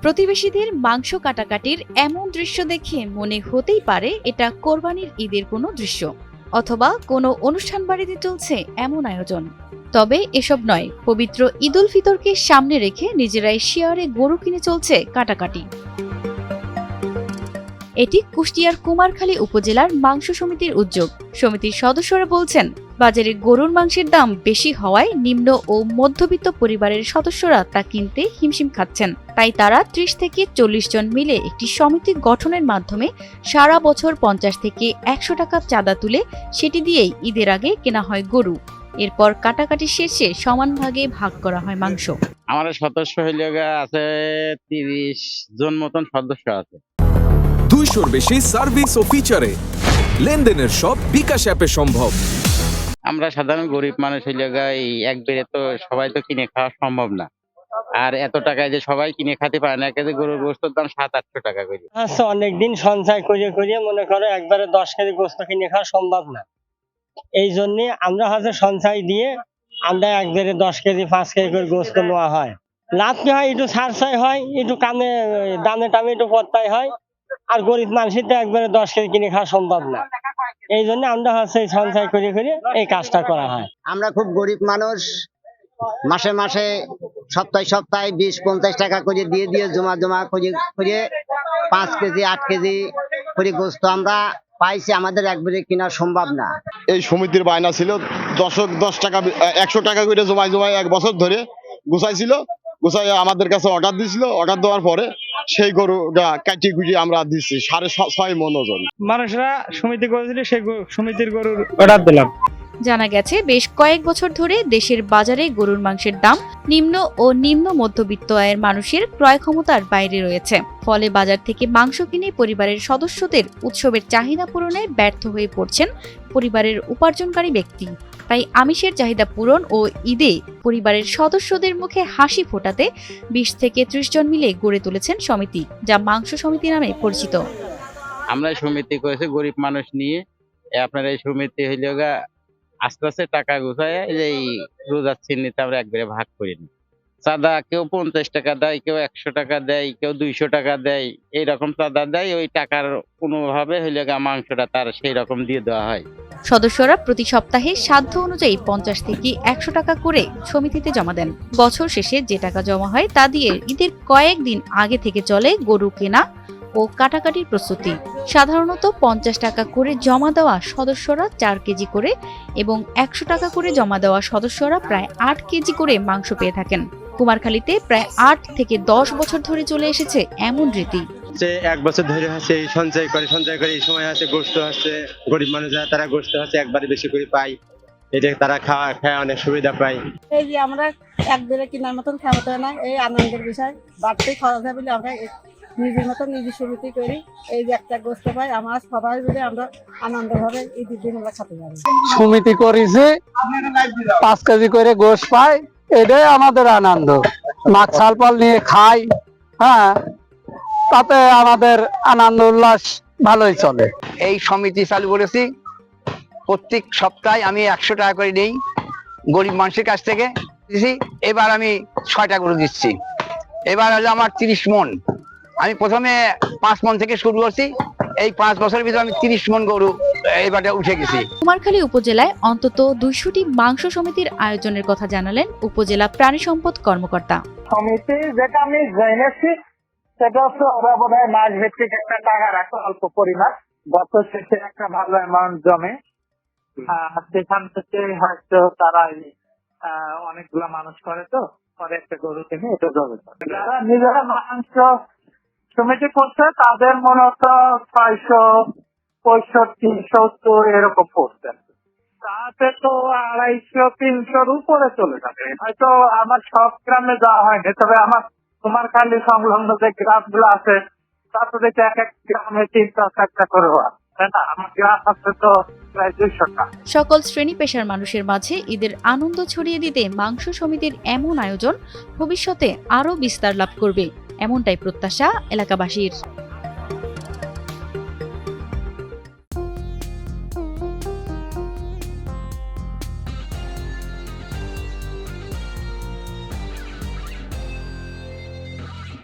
প্রতিবেশীদের মাংস কাটাকাটির এমন দৃশ্য দেখে মনে হতেই পারে এটা কোরবানির ঈদের কোনো দৃশ্য, অথবা কোনো অনুষ্ঠান বাড়িতে চলছে এমন আয়োজন। তবে এসব নয়, পবিত্র ঈদ উল ফিতরকে সামনে রেখে নিজেরাই শেয়ারে গরু কিনে চলছে কাটাকাটি। এটি কুষ্টিয়ার কুমারখালী উপজেলার মাংস সমিতির উদ্যোগ। সমিতির সদস্যরা বলছেন, বাজারে গরুর মাংসের দাম বেশি হওয়ায় নিম্ন ও মধ্যবিত্ত পরিবারের সদস্যরা তা কিনতে হিমশিম খাচ্ছেন। তাই তারা ৩০ থেকে ৪০ জন মিলে একটি সমিতি গঠনের মাধ্যমে সারা বছর ৫০ থেকে ১০০ টাকা চাঁদা তুলে সেটি দিয়েই ঈদের আগে কেনা হয় গরু। এরপর কাটাকাটি শেষে সমান ভাগে ভাগ করা হয় মাংস। আমাদের সদস্য হইলে আছে ৩০ জন মতন সদস্য আছে। ২০০-র বেশি সার্ভিস ও ফিচারে লেনদেনের সব বিকাশ অ্যাপে সম্ভব। আমরা সাধারণ গরিব মানুষ হইলে এই একবারে তো সবাই তো কিনে খাওয়া সম্ভব না, আর এত টাকায় যে সবাই কিনে খেতে পারে না। কেজি গরুর গোস্তের দাম ৭০০-৮০০ টাকা করে। আচ্ছা, অনেকদিন সঞ্চয় করে মনে করো একবারে 10 কেজি গোস্ত কিনে খাওয়া সম্ভব না। এই জন্য আমরা হচ্ছে সঞ্চয় দিয়ে আমরা একবারে 10 কেজি 5 কেজি করে গোস্ত নেওয়া হয়। লাভ কি হয়, একটু ছাড়ছাই হয়, একটু কামে দামে টামে একটু পড়তাই হয়। আর গরিব মানুষের তো একবারে 10 কেজি কিনে খাওয়া সম্ভব না। এই জন্য আমরা হচ্ছে সঞ্চয় করে এই কাজটা করা হয়। আমরা খুব গরিব মানুষ, মাসে মাসে সপ্তাহে 20-50 টাকা করে দিয়ে জমা করে 5 কেজি 8 কেজি করে গোস্ত আমরা পাইছি। আমাদের একবারে কিনা সম্ভব না। এই সমিতির বায়না ছিল 10 টাকা 100 টাকা করে জমায় 1 বছর ধরে গুছাই আমাদের কাছে অর্ডার দিয়েছিল। অর্ডার দেওয়ার পরে সেই গরুটা কাটি কুটি আমরা দিচ্ছি 6.5 মণ ওজন। মানুষরা সমিতি করেছিল, সেই সমিতির গরুর অর্ডার দিলাম। জানা গেছে, বেশ কয়েক বছর ধরে দেশের বাজারে গরুর মাংসের দাম নিম্ন ও নিম্ন মধ্যবিত্ত আয়ের মানুষের ক্রয় ক্ষমতার বাইরে রয়েছে। ফলে বাজার থেকে মাংস কিনে পরিবারের সদস্যদের উৎসবের চাহিদা পূরণে ব্যর্থ হয়ে পড়ছেন পরিবারের উপার্জনকারী ব্যক্তি। তাই আমিষের চাহিদা পূরণ ও ঈদে পরিবারের সদস্যদের মুখে হাসি ফোটাতে ২০ থেকে ৩০ জন মিলে গড়ে তুলেছেন সমিতি, যা মাংস সমিতি নামে পরিচিত। আমরা সমিতি করেছি গরিব মানুষ নিয়ে। আপনার এই সমিতি হইলে আস্তে আস্তে টাকা গুছায় এই রোজার চিহ্নিতে আমরা একবারে ভাগ করি না। চাঁদা কেউ ৫০ টাকা দেয়, কেউ ১০০ টাকা দেয়, কেউ ২০০ টাকা দেয়, এইরকম চাঁদা দেয়। ওই টাকার কোনোভাবে হইলে মাংসটা তার সেই রকম দিয়ে দেওয়া হয়। সদস্যরা প্রতি সপ্তাহে সাধ্য অনুযায়ী ৫০ থেকে ১০০ টাকা করে সমিতিতে জমা দেন। বছর শেষে যে টাকা জমা হয় তা দিয়ে ঈদের কয়েকদিন আগে থেকে চলে গরু কেনা ও কাটাকাটির প্রস্তুতি। সাধারণত ৫০ টাকা করে জমা দেওয়া সদস্যরা ৪ কেজি করে এবং ১০০ টাকা করে জমা দেওয়া সদস্যরা প্রায় ৮ কেজি করে মাংস পেয়ে থাকেন। কুমারখালীতে প্রায় ৮ থেকে ১০ বছর ধরে চলে এসেছে এমন রীতি। 1 বছর ধরে হচ্ছে সঞ্চয় করে এই সময় আছে গোস্ত হচ্ছে গরিব মানুষ যারা তারা গোস্ত হচ্ছে একবারে বেশি করে পায়। এটা তারা খায় অনেক সুবিধা পায়। এই যে আমরা একবারে কেনার মতন খাওয়াতে না, এই আনন্দের বিষয়। বাড়তি খরচ হয় বলে আমরা নিজের মতন নিজে সমিতি করি। এই যে একটা গোস্ত পাই, আমরা সবাই মিলে আমরা আনন্দভাবে ঈদের দিন আমরা খেতে পারি। সমিতি করেছে 5 কেজি করে গোস্ত পাই, এটাই আমাদের আনন্দ। মাছ ছালপাল নিয়ে খাই, হ্যাঁ, তাতে আমাদের আনন্দ উল্লাস ভালোই চলে। এই সমিতি চালু করেছি, প্রত্যেক সপ্তাহে আমি 100 টাকা করে নেই গরিব মানুষের কাছ থেকে। এবার আমি 6টা গরু দিচ্ছি। এবার হলো আমার 30 মণ। আমি প্রথমে 5 মণ থেকে শুরু করছি। এই 5 বছরের ভিতরে আমি 30 মণ গরু এবারে উঠে গেছি। কুমারখালী উপজেলায় অন্তত 200টি মাংস সমিতির আয়োজনের কথা জানালেন উপজেলা প্রাণী সম্পদ কর্মকর্তা। সমিতি যেটা আমি জেনেছি সেটা হচ্ছে ওরা বোধহয় মাস ভিত্তিক একটা টাকা রাখে, অল্প পরিমাণ। বছর শেষে একটা ভালো অ্যামাউন্ট জমে, সেখান থেকে হয়তো তারা অনেকগুলা মানুষ করে, তো পরে একটা গরু কিনে এটা জমে। যারা নিজেরা মাংস সমিতি করছে তাদের মূলত 665-70 এরকম পড়ছে। তাতে তো 250-300-র উপরে চলে যাবে। হয়তো আমার সব গ্রামে যাওয়া হয়নি, তবে আমার কুমারখালী সংলগ্ন যে গ্রামগুলো আছে তাতে দেখে এক এক গ্রামে 3-4টা করে হওয়া, তাই না? আমার গ্রাম আছে তো প্রায় 200টা। সকল শ্রেণী পেশার মানুষের মাঝে ঈদের আনন্দ ছড়িয়ে দিতে মাংস সমিতির এমন আয়োজন ভবিষ্যতে আরো বিস্তার লাভ করবে, এমনটাই প্রত্যাশা এলাকাবাসীর।